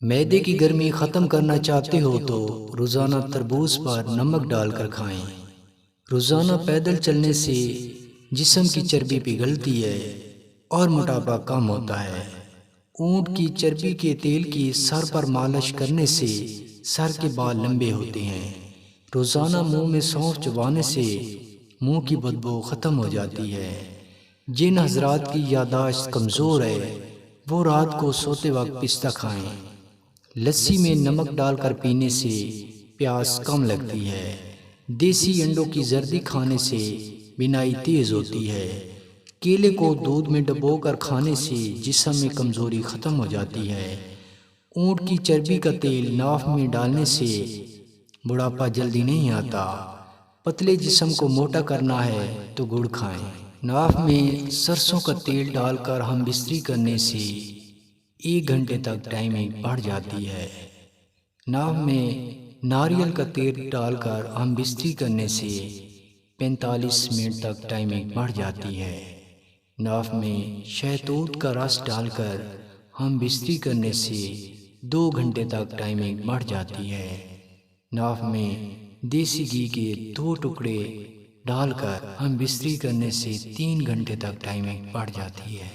معدے کی گرمی ختم کرنا چاہتے ہو تو روزانہ تربوز پر نمک ڈال کر کھائیں۔ روزانہ پیدل چلنے سے جسم کی چربی پگھلتی ہے اور موٹاپا کم ہوتا ہے۔ اونٹ کی چربی کے تیل کی سر پر مالش کرنے سے سر کے بال لمبے ہوتے ہیں۔ روزانہ منہ میں سونف چبانے سے منہ کی بدبو ختم ہو جاتی ہے۔ جن حضرات کی یادداشت کمزور ہے وہ رات کو سوتے وقت پستہ کھائیں۔ لسی میں نمک ڈال کر پینے سے پیاس کم لگتی ہے۔ دیسی انڈوں کی زردی کھانے سے بینائی تیز ہوتی ہے۔ کیلے کو دودھ میں ڈبو کر کھانے سے جسم میں کمزوری ختم ہو جاتی ہے۔ اونٹ کی چربی کا تیل ناف میں ڈالنے سے بڑھاپا جلدی نہیں آتا۔ پتلے جسم کو موٹا کرنا ہے تو گڑ کھائیں۔ ناف میں سرسوں کا تیل ڈال کر ہم بستری کرنے سے 1 گھنٹے تک ٹائمنگ بڑھ جاتی ہے۔ ناف میں ناریل کا تیل ڈال کر ہم بستری کرنے سے 45 منٹ تک ٹائمنگ بڑھ جاتی ہے۔ ناف میں شہتوت کا رس ڈال کر ہم بستری کرنے سے 2 گھنٹے تک ٹائمنگ بڑھ جاتی ہے۔ ناف میں دیسی گھی کے 2 ٹکڑے ڈال کر ہم بستری کرنے سے 3 گھنٹے تک ٹائمنگ بڑھ جاتی ہے۔